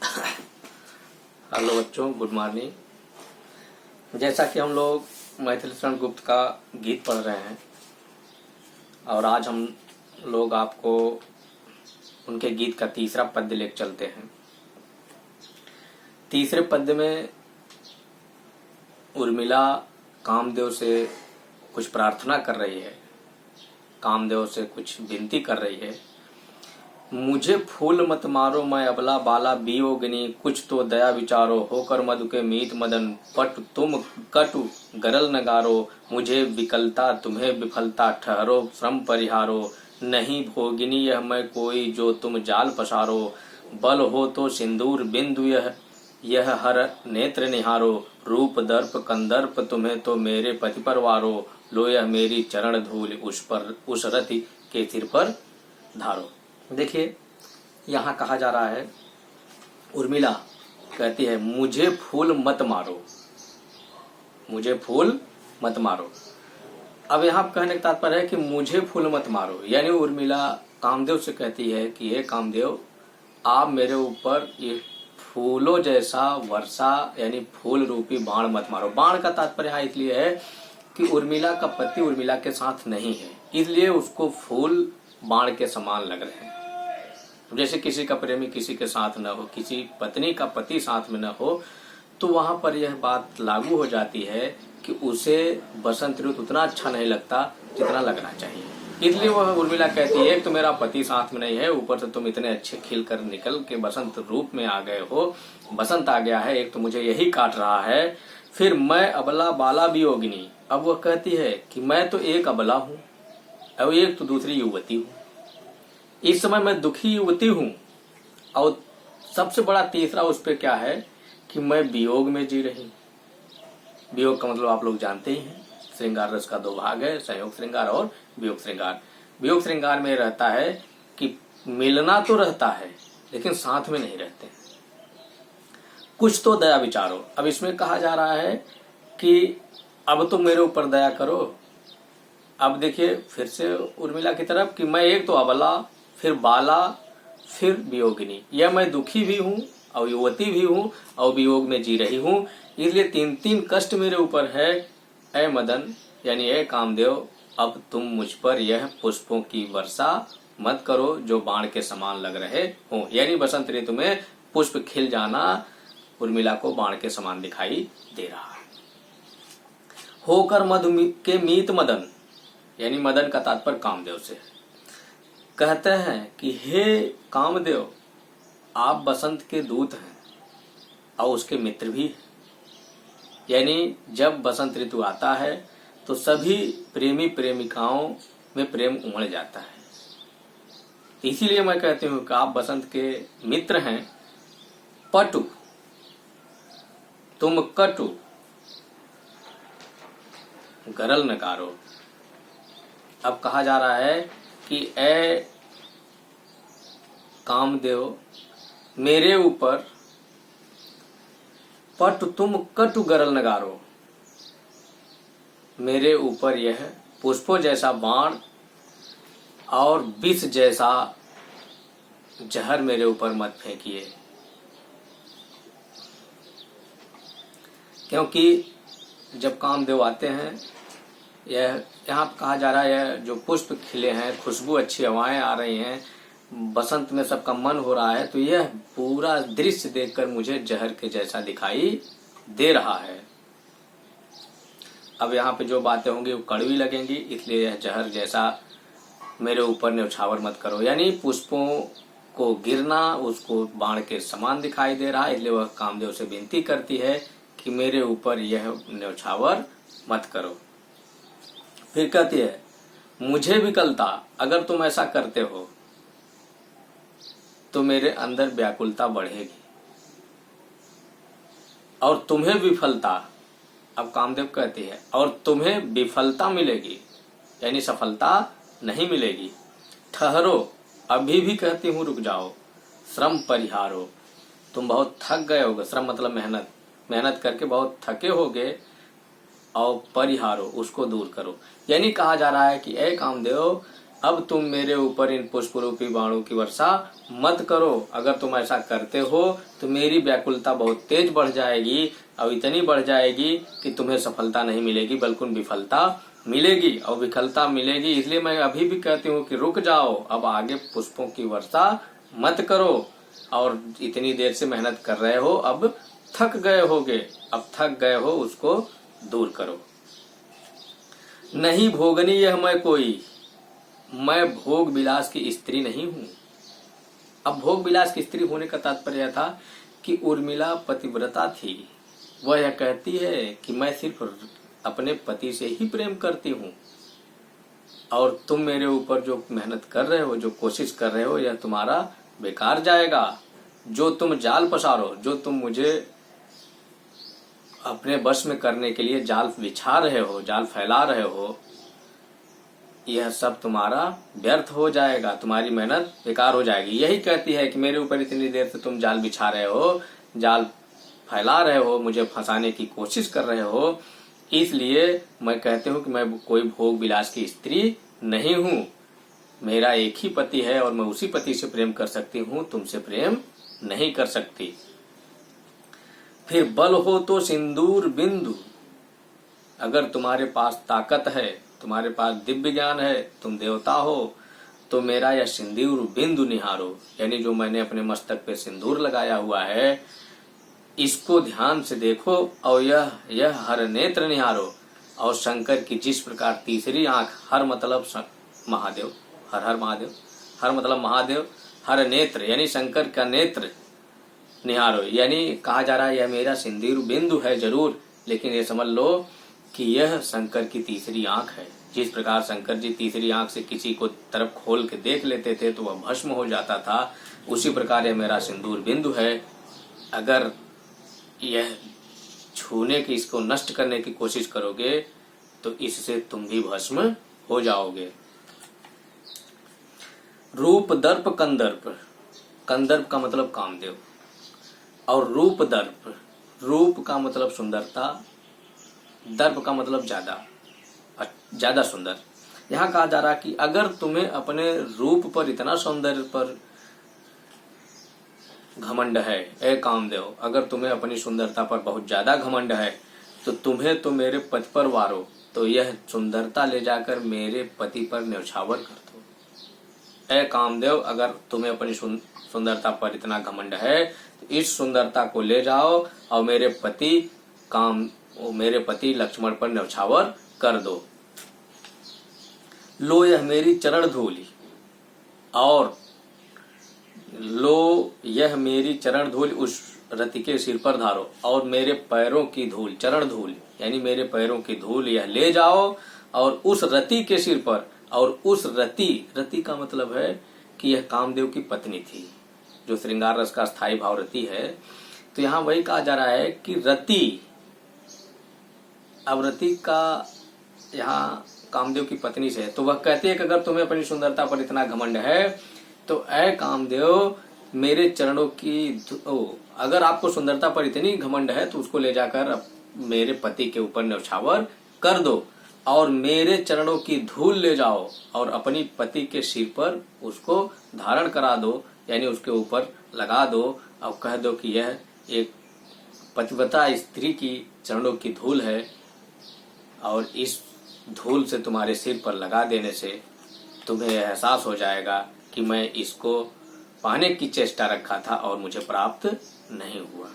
Hello बच्चों, good morning. जैसा कि हम लोग मैथिली शरण गुप्त का गीत पढ़ रहे हैं और आज हम लोग आपको उनके गीत का तीसरा पद्य लेकर चलते हैं। तीसरे पद्य में उर्मिला कामदेव से कुछ प्रार्थना कर रही है, कामदेव से कुछ विनती कर रही है। मुझे फूल मत मारो, मैं अबला बाला वियोगिनी, कुछ तो दया विचारो, होकर मधु के मीत मदन, पट तुम कटु गरल नगारो, मुझे विकलता तुम्हें विफलता, ठहरो श्रम परिहारो, नहीं भोगिनी यह मैं कोई, जो तुम जाल पसारो, बल हो तो सिंदूर बिंदु यह हर नेत्र निहारो, रूप दर्प कंदर्प तुम्हें तो मेरे पति परवारो, लो यह मेरी चरण धूल उस रति के सिर पर धारो। देखिए, यहाँ कहा जा रहा है, उर्मिला कहती है मुझे फूल मत मारो, मुझे फूल मत मारो। अब यहाँ कहने का तात्पर्य है कि मुझे फूल मत मारो, यानी उर्मिला कामदेव से कहती है कि हे कामदेव, आप मेरे ऊपर ये फूलों जैसा वर्षा यानी फूल रूपी बाण मत मारो। बाण का तात्पर्य यहाँ इसलिए है कि उर्मिला का पति उर्मिला के साथ नहीं है, इसलिए उसको फूल बाण के समान लग रहे हैं। जैसे किसी का प्रेमी किसी के साथ न हो, किसी पत्नी का पति साथ में न हो, तो वहां पर यह बात लागू हो जाती है कि उसे बसंत ऋतु उतना अच्छा नहीं लगता जितना लगना चाहिए। इसलिए वह उर्मिला कहती है, एक तो मेरा पति साथ में नहीं है, ऊपर से तुम इतने अच्छे खिल कर निकल के बसंत रूप में आ गए हो, बसंत आ गया है, एक तो मुझे यही काट रहा है, फिर मैं अबला बाला वियोगिनी। अब वह कहती है कि मैं तो एक अबला हूँ और एक तो दूसरी युवती हूँ, इस समय मैं दुखी युवती हूँ, और सबसे बड़ा तीसरा उस पे क्या है कि मैं वियोग में जी रही। वियोग का मतलब आप लोग जानते ही हैं, श्रृंगार रस का दो भाग है, संयोग श्रृंगार और वियोग श्रृंगार। वियोग श्रृंगार में रहता है कि मिलना तो रहता है लेकिन साथ में नहीं रहते। कुछ तो दया विचारो। अब इसमें कहा जा रहा है कि अब तुम मेरे ऊपर दया करो। अब देखिए फिर से उर्मिला की तरफ कि मैं एक तो अबला, फिर बाला, फिर वियोगिनी, यह मैं दुखी भी हूँ और युवती भी हूँ और वियोग में जी रही हूँ, इसलिए तीन तीन कष्ट मेरे ऊपर है। ऐ मदन यानी ऐ कामदेव, अब तुम मुझ पर यह पुष्पों की वर्षा मत करो जो बाण के समान लग रहे हो। यानी बसंत ऋतु में पुष्प खिल जाना उर्मिला को बाण के समान दिखाई दे रहा है। होकर मधु के मीत मदन, यानी मदन का तात्पर्य कामदेव से, कहते हैं कि हे कामदेव, आप बसंत के दूत हैं और उसके मित्र भी हैं। यानी जब बसंत ऋतु आता है तो सभी प्रेमी प्रेमिकाओं में प्रेम उमड़ जाता है। इसीलिए मैं कहती हूँ कि आप बसंत के मित्र हैं। पटु तुम कटु गरल नकारो। अब कहा जा रहा है कि ऐ कामदेव, मेरे ऊपर पट तुम कटु गरल नगारो, मेरे ऊपर यह पुष्पों जैसा बाण और विष जैसा जहर मेरे ऊपर मत फेंकिए। क्योंकि जब कामदेव आते हैं, यह यहाँ कहा जा रहा है जो पुष्प खिले हैं, खुशबू अच्छी हवाएं आ रही हैं, बसंत में सबका मन हो रहा है, तो यह पूरा दृश्य देखकर मुझे जहर के जैसा दिखाई दे रहा है। अब यहाँ पे जो बातें होंगी वो कड़वी लगेंगी, इसलिए यह जहर जैसा मेरे ऊपर न्यौछावर मत करो। यानी पुष्पों को गिरना उसको बाण के समान दिखाई दे रहा है, इसलिए वह कामदेव से विनती करती है कि मेरे ऊपर यह न्यौछावर मत करो। फिर कहती है मुझे विकलता, अगर तुम ऐसा करते हो तो मेरे अंदर व्याकुलता बढ़ेगी और तुम्हें विफलता। अब कामदेव कहती है और तुम्हें विफलता मिलेगी, यानी सफलता नहीं मिलेगी। ठहरो, अभी भी कहती हूँ रुक जाओ। श्रम परिहारो, तुम बहुत थक गए होगे, श्रम मतलब मेहनत, मेहनत करके बहुत थके होगे, और परिहारो उसको दूर करो। यानी कहा जा रहा है कि ऐ कामदेव, अब तुम मेरे ऊपर इन पुष्प रूपी बाणों की वर्षा मत करो। अगर तुम ऐसा करते हो तो मेरी व्याकुलता बहुत तेज बढ़ जाएगी और इतनी बढ़ जाएगी कि तुम्हें सफलता नहीं मिलेगी बल्कि विफलता मिलेगी। और विफलता मिलेगी इसलिए मैं अभी भी कहती हूँ कि रुक जाओ, अब आगे पुष्पों की वर्षा मत करो। और इतनी देर से मेहनत कर रहे हो, अब थक गए होगे, अब थक गए हो, उसको दूर करो। नहीं भोगनी यह मैं कोई, मैं भोग विलास की स्त्री नहीं हूं। अब भोग विलास की स्त्री होने का तात्पर्य था कि उर्मिला पतिव्रता थी। वह यह कहती है कि मैं सिर्फ अपने पति से ही प्रेम करती हूँ और तुम मेरे ऊपर जो मेहनत कर रहे हो, जो कोशिश कर रहे हो, यह तुम्हारा बेकार जाएगा। जो तुम जाल पसारो, जो तुम मुझे अपने वश में करने के लिए जाल बिछा रहे हो, जाल फैला रहे हो, यह सब तुम्हारा व्यर्थ हो जाएगा, तुम्हारी मेहनत बेकार हो जाएगी। यही कहती है कि मेरे ऊपर इतनी देर से तुम जाल बिछा रहे हो, जाल फैला रहे हो, मुझे फंसाने की कोशिश कर रहे हो, इसलिए मैं कहती हूँ कि मैं कोई भोग विलास की स्त्री नहीं हूँ। मेरा एक ही पति है और मैं उसी पति से प्रेम कर सकती हूँ, तुमसे प्रेम नहीं कर सकती। फिर बल हो तो सिंदूर बिंदु, अगर तुम्हारे पास ताकत है, तुम्हारे पास दिव्य ज्ञान है, तुम देवता हो, तो मेरा यह सिंदूर बिंदु निहारो, यानी जो मैंने अपने मस्तक पे सिंदूर लगाया हुआ है, इसको ध्यान से देखो और यह हर नेत्र निहारो। और शंकर की जिस प्रकार तीसरी आंख, हर मतलब महादेव, हर हर महादेव, हर मतलब महादेव, हर नेत्र यानी शंकर का नेत्र निहारो, यानी कहा जा रहा है यह मेरा सिंदूर बिंदु है जरूर, लेकिन ये समझ लो कि यह शंकर की तीसरी आंख है। जिस प्रकार शंकर जी तीसरी आंख से किसी को तरफ खोल के देख लेते थे तो वह भस्म हो जाता था, उसी प्रकार यह मेरा सिंदूर बिंदु है। अगर यह छूने की, इसको नष्ट करने की कोशिश करोगे तो इससे तुम भी भस्म हो जाओगे। रूप दर्प कंदर्प, कंदर्प का मतलब कामदेव और रूप दर्प, रूप का मतलब सुंदरता, दर्प का मतलब ज्यादा सुंदर। यहाँ कहा जा रहा कि अगर तुम्हें अपने रूप पर, इतना सौंदर्य पर घमंड है, ए कामदेव, अगर तुम्हें अपनी सुंदरता पर बहुत ज्यादा घमंड है तो तुम्हें तो मेरे पति पर वारो, तो यह सुंदरता ले जाकर मेरे पति पर न्यौछावर कर दो। ए कामदेव, अगर तुम्हें अपनी सुंदरता पर इतना घमंड है तो इस सुंदरता को ले जाओ और मेरे पति लक्ष्मण पर न्यौछावर कर दो। लो यह मेरी चरण धूलि, और लो यह मेरी चरण धूल उस रति के सिर पर धारो, और मेरे पैरों की धूल, चरण धूल यानी मेरे पैरों की धूल यह ले जाओ और उस रति के सिर पर, और उस रति का मतलब है कि यह कामदेव की पत्नी थी, जो श्रृंगार रस का स्थायी भाव रति है। तो यहाँ वही कहा जा रहा है कि रति, अब रति का यहाँ कामदेव की पत्नी से है, तो वह कहती है कि अगर तुम्हें अपनी सुंदरता पर इतना घमंड है तो ऐ कामदेव मेरे चरणों की अगर आपको सुंदरता पर इतनी घमंड है तो उसको ले जाकर मेरे पति के ऊपर न्यौछावर कर दो और मेरे चरणों की धूल ले जाओ और अपनी पति के सिर पर उसको धारण करा दो, यानी उसके ऊपर लगा दो और कह दो कि यह एक पतिव्रता स्त्री की चरणों की धूल है और इस धूल से तुम्हारे सिर पर लगा देने से तुम्हें एहसास हो जाएगा कि मैं इसको पाने की चेष्टा रखा था और मुझे प्राप्त नहीं हुआ।